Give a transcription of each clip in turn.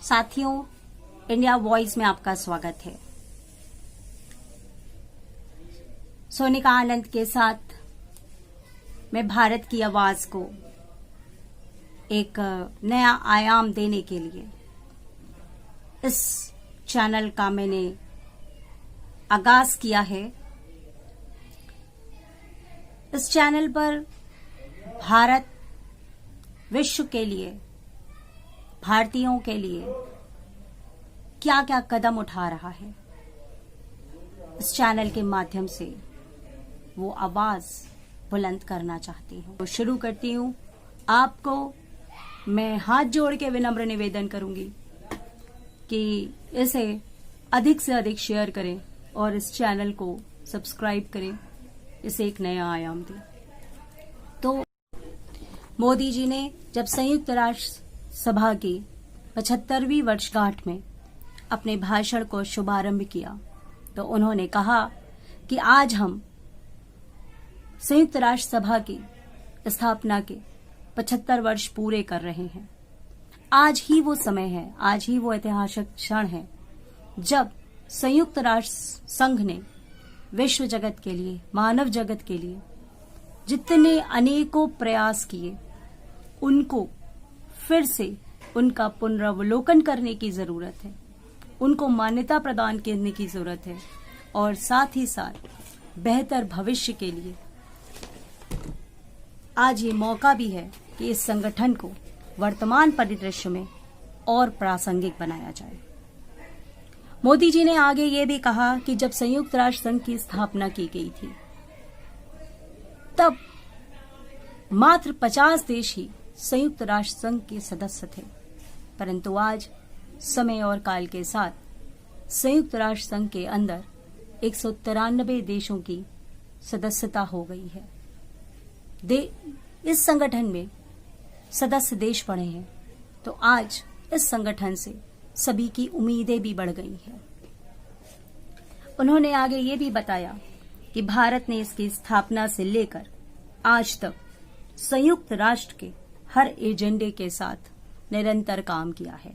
साथियों, India voice में आपका स्वागत है। सोनिका आनंद के साथ मैं भारत की आवाज को एक नया आयाम देने के लिए इस चैनल का मैंने आगाज किया है। इस चैनल पर भारत विश्व के लिए, भारतीयों के लिए क्या क्या कदम उठा रहा है, इस चैनल के माध्यम से वो आवाज बुलंद करना चाहती हूँ। तो शुरू करती हूँ। आपको मैं हाथ जोड़ के विनम्र निवेदन करूंगी कि इसे अधिक से अधिक शेयर करें और इस चैनल को सब्सक्राइब करें, इसे एक नया आयाम दें। तो मोदी जी ने जब संयुक्त राष्ट्र सभा की 75वीं वर्षगांठ में अपने भाषण को शुभारंभ किया तो उन्होंने कहा कि आज हम संयुक्त राष्ट्र सभा की स्थापना के 75 वर्ष पूरे कर रहे हैं। आज ही वो समय है, आज ही वो ऐतिहासिक क्षण है जब संयुक्त राष्ट्र संघ ने विश्व जगत के लिए, मानव जगत के लिए जितने अनेकों प्रयास किए, उनको फिर से उनका पुनरावलोकन करने की जरूरत है, उनको मान्यता प्रदान करने की जरूरत है और साथ ही साथ बेहतर भविष्य के लिए आज ये मौका भी है कि इस संगठन को वर्तमान परिदृश्य में और प्रासंगिक बनाया जाए। मोदी जी ने आगे ये भी कहा कि जब संयुक्त राष्ट्र संघ की स्थापना की गई थी तब मात्र 50 देश ही संयुक्त राष्ट्र संघ के सदस्य थे, परंतु आज समय और काल के साथ संयुक्त राष्ट्र संघ के अंदर 193 देशों की सदस्यता हो गई है। इस संगठन में सदस्य देश बढ़े हैं तो आज इस संगठन से सभी की उम्मीदें भी बढ़ गई हैं। उन्होंने आगे ये भी बताया कि भारत ने इसकी स्थापना से लेकर आज तक संयुक्त राष्ट्र के हर एजेंडे के साथ निरंतर काम किया है।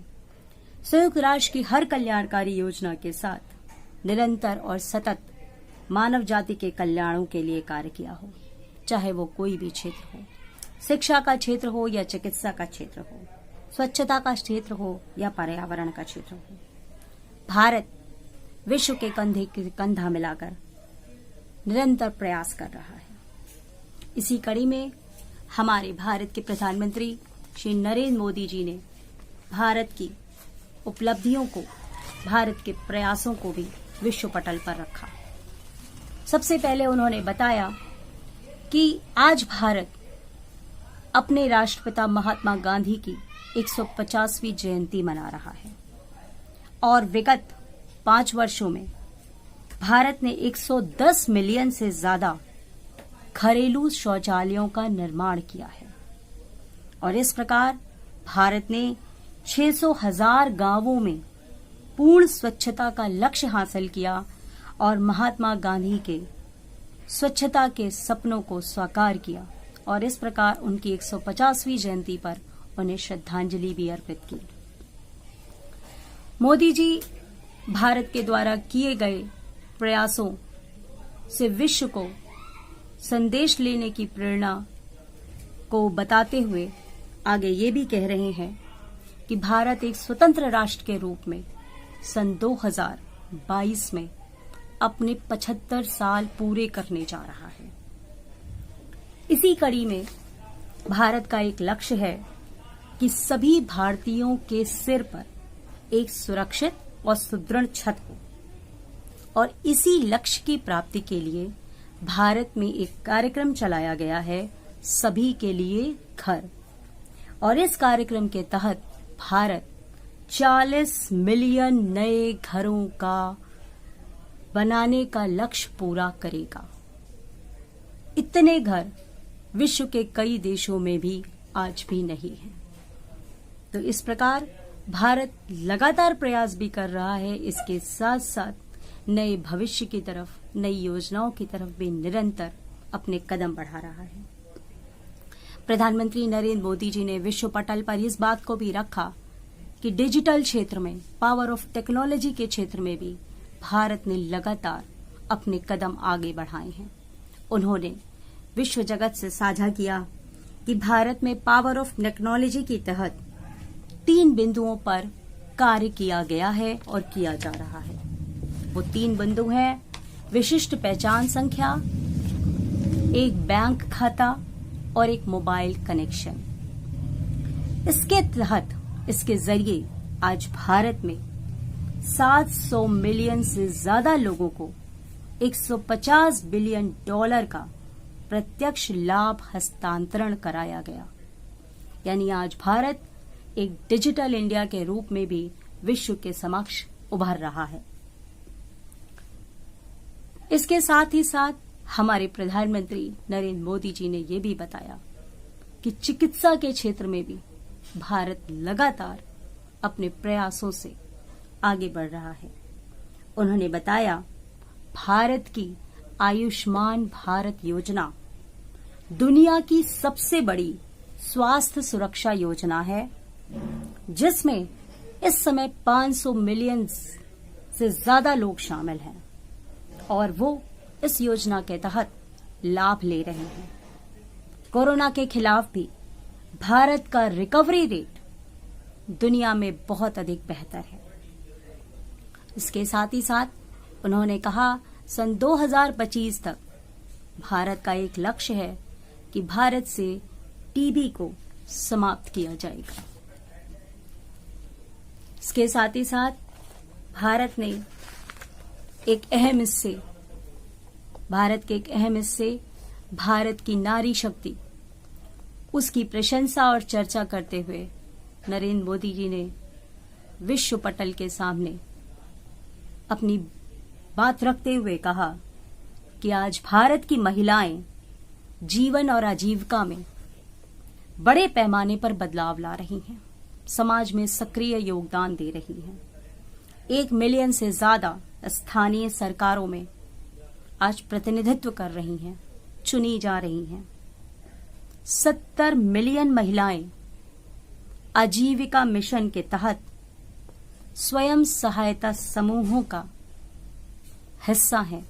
संयुक्त राष्ट्र की हर कल्याणकारी योजना के साथ निरंतर और सतत मानव जाति के कल्याणों के लिए कार्य किया हो, चाहे वो कोई भी क्षेत्र हो, शिक्षा का क्षेत्र हो या चिकित्सा का क्षेत्र हो, स्वच्छता का क्षेत्र हो या पर्यावरण का क्षेत्र हो। भारत विश्व के कंधे से कंधा मिलाकर निरंतर प्रयास कर रहा है। इसी कड़ी में हमारे भारत के प्रधानमंत्री श्री नरेंद्र मोदी जी ने भारत की उपलब्धियों को, भारत के प्रयासों को भी विश्व पटल पर रखा। सबसे पहले उन्होंने बताया कि आज भारत अपने राष्ट्रपिता महात्मा गांधी की 150वीं जयंती मना रहा है और विगत 5 वर्षों में भारत ने 110 मिलियन से ज्यादा घरेलू शौचालयों का निर्माण किया है और इस प्रकार भारत ने 600,000 गांवों में पूर्ण स्वच्छता का लक्ष्य हासिल किया और महात्मा गांधी के स्वच्छता के सपनों को साकार किया और इस प्रकार उनकी 150वीं जयंती पर उन्हें श्रद्धांजलि भी अर्पित की। मोदी जी भारत के द्वारा किए गए प्रयासों से विश्व को संदेश लेने की प्रेरणा को बताते हुए आगे ये भी कह रहे हैं कि भारत एक स्वतंत्र राष्ट्र के रूप में सन 2022 में अपने 75 साल पूरे करने जा रहा है। इसी कड़ी में भारत का एक लक्ष्य है कि सभी भारतीयों के सिर पर एक सुरक्षित और सुदृढ़ छत हो और इसी लक्ष्य की प्राप्ति के लिए भारत में एक कार्यक्रम चलाया गया है, सभी के लिए घर। और इस कार्यक्रम के तहत भारत 40 मिलियन नए घरों का बनाने का लक्ष्य पूरा करेगा। इतने घर विश्व के कई देशों में भी आज भी नहीं है। तो इस प्रकार भारत लगातार प्रयास भी कर रहा है, इसके साथ साथ नए भविष्य की तरफ, नई योजनाओं की तरफ भी निरंतर अपने कदम बढ़ा रहा है। प्रधानमंत्री नरेंद्र मोदी जी ने विश्व पटल पर इस बात को भी रखा कि डिजिटल क्षेत्र में, पावर ऑफ टेक्नोलॉजी के क्षेत्र में भी भारत ने लगातार अपने कदम आगे बढ़ाए हैं। उन्होंने विश्व जगत से साझा किया कि भारत में पावर ऑफ टेक्नोलॉजी के तहत 3 बिंदुओं पर कार्य किया गया है और किया जा रहा है। वो 3 बिंदु हैं: विशिष्ट पहचान संख्या, एक बैंक खाता और एक मोबाइल कनेक्शन। इसके तहत, इसके जरिए आज भारत में 700 मिलियन से ज्यादा लोगों को $150 बिलियन का प्रत्यक्ष लाभ हस्तांतरण कराया गया। यानी आज भारत एक डिजिटल इंडिया के रूप में भी विश्व के समक्ष उभर रहा है। इसके साथ ही साथ हमारे प्रधानमंत्री नरेंद्र मोदी जी ने यह भी बताया कि चिकित्सा के क्षेत्र में भी भारत लगातार अपने प्रयासों से आगे बढ़ रहा है। उन्होंने बताया, भारत की आयुष्मान भारत योजना दुनिया की सबसे बड़ी स्वास्थ्य सुरक्षा योजना है, जिसमें इस समय 500 मिलियन से ज्यादा लोग शामिल हैं और वो इस योजना के तहत लाभ ले रहे हैं। कोरोना के खिलाफ भी भारत का रिकवरी रेट दुनिया में बहुत अधिक बेहतर है। इसके साथ ही साथ उन्होंने कहा, सन 2025 तक भारत का एक लक्ष्य है कि भारत से टीबी को समाप्त किया जाएगा। इसके साथ ही साथ भारत ने एक अहम हिस्से, भारत की नारी शक्ति, उसकी प्रशंसा और चर्चा करते हुए नरेंद्र मोदी जी ने विश्व पटल के सामने अपनी बात रखते हुए कहा कि आज भारत की महिलाएं जीवन और आजीविका में बड़े पैमाने पर बदलाव ला रही हैं, समाज में सक्रिय योगदान दे रही हैं। 1 मिलियन से ज्यादा स्थानीय सरकारों में आज प्रतिनिधित्व कर रही हैं, चुनी जा रही हैं। 70 मिलियन महिलाएं आजीविका मिशन के तहत स्वयं सहायता समूहों का हिस्सा हैं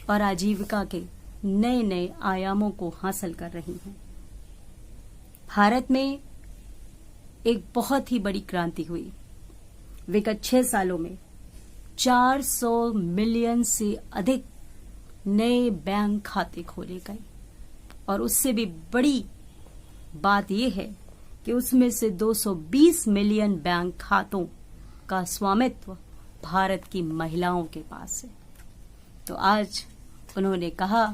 और आजीविका के नए नए आयामों को हासिल कर रही हैं। भारत में एक बहुत ही बड़ी क्रांति हुई। विगत 6 सालों में 400 मिलियन से अधिक नए बैंक खाते खोले गए और उससे भी बड़ी बात यह है कि उसमें से 220 मिलियन बैंक खातों का स्वामित्व भारत की महिलाओं के पास है। तो आज उन्होंने कहा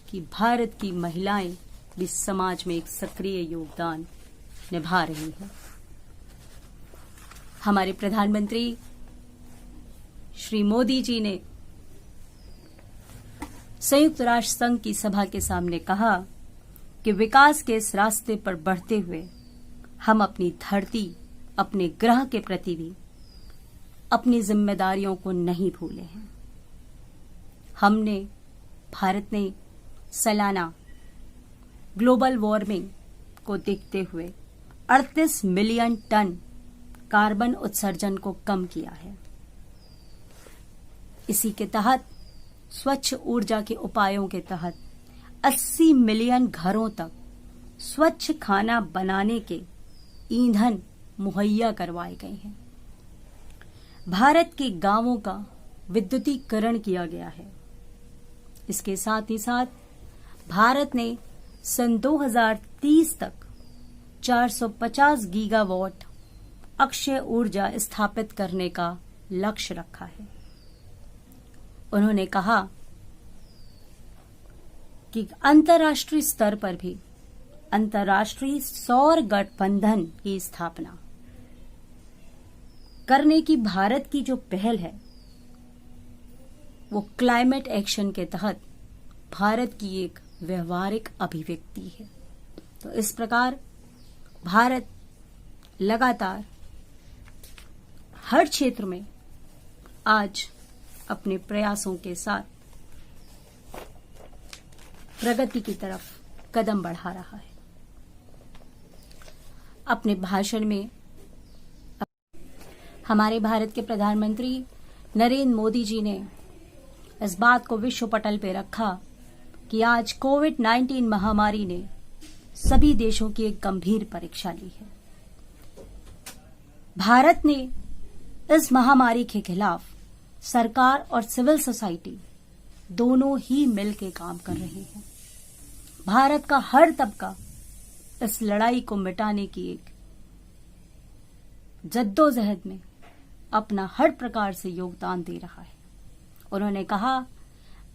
कि भारत की महिलाएं भी समाज में एक सक्रिय योगदान निभा रही हैं। हमारे प्रधानमंत्री श्री मोदी जी ने संयुक्त राष्ट्र संघ की सभा के सामने कहा कि विकास के इस रास्ते पर बढ़ते हुए हम अपनी धरती, अपने ग्रह के प्रति भी अपनी जिम्मेदारियों को नहीं भूले हैं। भारत ने सालाना ग्लोबल वार्मिंग को देखते हुए 38 मिलियन टन कार्बन उत्सर्जन को कम किया है। इसी के तहत स्वच्छ ऊर्जा के उपायों के तहत 80 मिलियन घरों तक स्वच्छ खाना बनाने के ईंधन मुहैया करवाए गए हैं। भारत के गांवों का विद्युतीकरण किया गया है। इसके साथ ही साथ भारत ने सन 2030 तक 450 गीगावाट अक्षय ऊर्जा स्थापित करने का लक्ष्य रखा है। उन्होंने कहा कि अंतर्राष्ट्रीय स्तर पर भी अंतर्राष्ट्रीय सौर गठबंधन की स्थापना करने की भारत की जो पहल है वो क्लाइमेट एक्शन के तहत भारत की एक व्यवहारिक अभिव्यक्ति है। तो इस प्रकार भारत लगातार हर क्षेत्र में आज अपने प्रयासों के साथ प्रगति की तरफ कदम बढ़ा रहा है। अपने भाषण में हमारे भारत के प्रधानमंत्री नरेंद्र मोदी जी ने इस बात को विश्व पटल पे रखा कि आज कोविड-19 महामारी ने सभी देशों की एक गंभीर परीक्षा ली है। भारत ने इस महामारी के खिलाफ सरकार और सिविल सोसाइटी दोनों ही मिलकर काम कर रहे हैं। भारत का हर तबका इस लड़ाई को मिटाने की एक जद्दोजहद में अपना हर प्रकार से योगदान दे रहा है। उन्होंने कहा,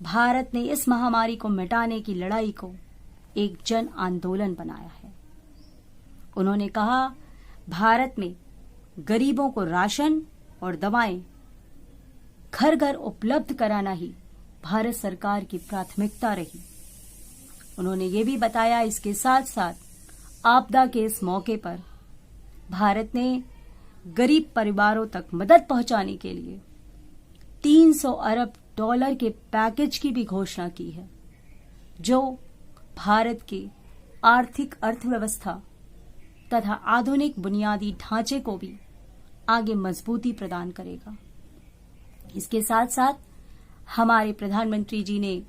भारत ने इस महामारी को मिटाने की लड़ाई को एक जन आंदोलन बनाया है। उन्होंने कहा, भारत में गरीबों को राशन और दवाएं घर घर उपलब्ध कराना ही भारत सरकार की प्राथमिकता रही। उन्होंने ये भी बताया, इसके साथ साथ आपदा के इस मौके पर भारत ने गरीब परिवारों तक मदद पहुंचाने के लिए 300 अरब डॉलर के पैकेज की भी घोषणा की है, जो भारत की आर्थिक अर्थव्यवस्था तथा आधुनिक बुनियादी ढांचे को भी आगे मजबूती प्रदान करेगा। इसके साथ साथ हमारे प्रधानमंत्री जी ने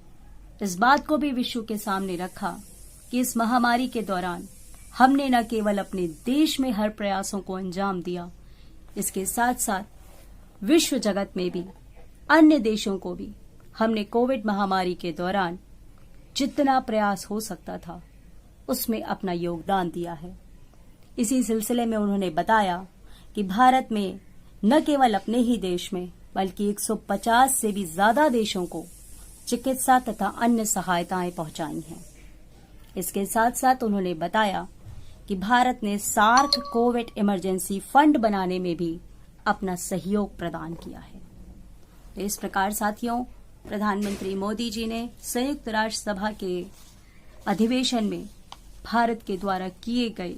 इस बात को भी विश्व के सामने रखा कि इस महामारी के दौरान हमने न केवल अपने देश में हर प्रयासों को अंजाम दिया, इसके साथ साथ विश्व जगत में भी अन्य देशों को भी हमने कोविड महामारी के दौरान जितना प्रयास हो सकता था उसमें अपना योगदान दिया है। इसी सिलसिले में उन्होंने बताया कि भारत में न केवल अपने ही देश में बल्कि 150 से भी ज्यादा देशों को चिकित्सा तथा अन्य सहायताएं पहुंचाई हैं। इसके साथ साथ उन्होंने बताया कि भारत ने सार्क कोविड इमरजेंसी फंड बनाने में भी अपना सहयोग प्रदान किया है। तो इस प्रकार साथियों, प्रधानमंत्री मोदी जी ने संयुक्त राष्ट्र सभा के अधिवेशन में भारत के द्वारा किए गए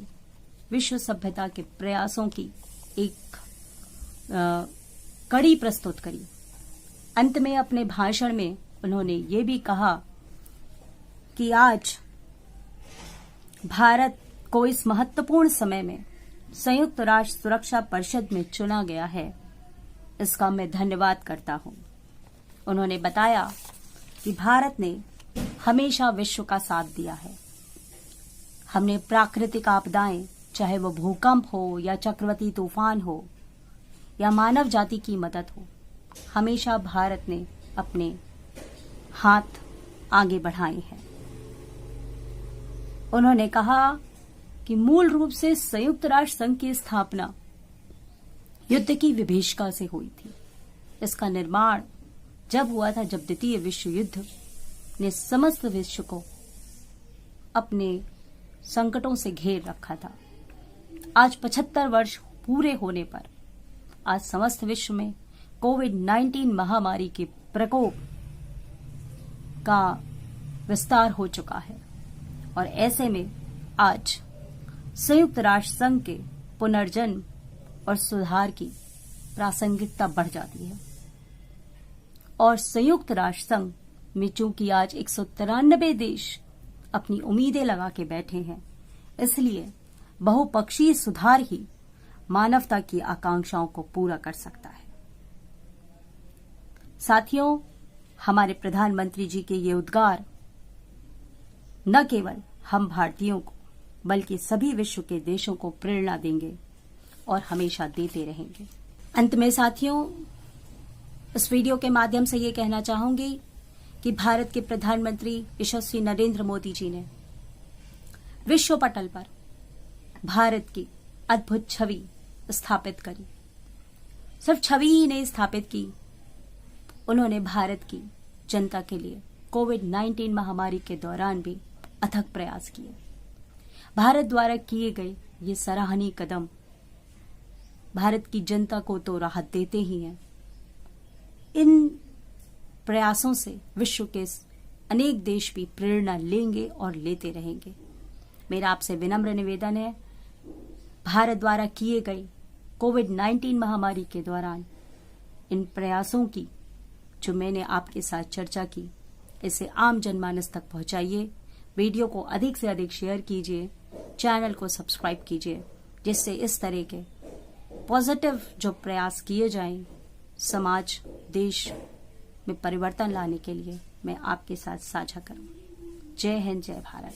विश्व सभ्यता के प्रयासों की एक कड़ी प्रस्तुत करी। अंत में अपने भाषण में उन्होंने ये भी कहा कि आज भारत को इस महत्वपूर्ण समय में संयुक्त राष्ट्र सुरक्षा परिषद में चुना गया है, इसका मैं धन्यवाद करता हूं। उन्होंने बताया कि भारत ने हमेशा विश्व का साथ दिया है। हमने प्राकृतिक आपदाएं, चाहे वो भूकंप हो या चक्रवाती तूफान हो या मानव जाति की मदद हो, हमेशा भारत ने अपने हाथ आगे बढ़ाए हैं। उन्होंने कहा कि मूल रूप से संयुक्त राष्ट्र संघ की स्थापना युद्ध की विभीषिका से हुई थी। इसका निर्माण जब हुआ था जब द्वितीय विश्व युद्ध ने समस्त विश्व को अपने संकटों से घेर रखा था। आज 75 वर्ष पूरे होने पर आज समस्त विश्व में कोविड-19 महामारी के प्रकोप का विस्तार हो चुका है और ऐसे में आज संयुक्त राष्ट्र संघ के पुनर्जन्म और सुधार की प्रासंगिकता बढ़ जाती है। और संयुक्त राष्ट्र संघ में चूंकि आज 193 देश अपनी उम्मीदें लगा के बैठे हैं, इसलिए बहुपक्षीय सुधार ही मानवता की आकांक्षाओं को पूरा कर सकता है। साथियों, हमारे प्रधानमंत्री जी के ये उद्गार न केवल हम भारतीयों को बल्कि सभी विश्व के देशों को प्रेरणा देंगे और हमेशा देते रहेंगे। अंत में साथियों, इस वीडियो के माध्यम से ये कहना चाहूंगी कि भारत के प्रधानमंत्री यशस्वी नरेंद्र मोदी जी ने विश्व पटल पर भारत की अद्भुत छवि स्थापित करी। सिर्फ छवि ही नहीं स्थापित की, उन्होंने भारत की जनता के लिए कोविड-19 महामारी के दौरान भी अथक प्रयास किए। भारत द्वारा किए गए ये सराहनीय कदम भारत की जनता को तो राहत देते ही हैं, इन प्रयासों से विश्व के अनेक देश भी प्रेरणा लेंगे और लेते रहेंगे। मेरा आपसे विनम्र निवेदन है, भारत द्वारा किए गए कोविड-19 महामारी के दौरान इन प्रयासों की जो मैंने आपके साथ चर्चा की, इसे आम जनमानस तक पहुंचाइए। वीडियो को अधिक से अधिक शेयर कीजिए, चैनल को सब्सक्राइब कीजिए, जिससे इस तरह के पॉजिटिव जो प्रयास किए जाएं समाज देश में परिवर्तन लाने के लिए, मैं आपके साथ साझा करूं। जय हिंद, जय भारत।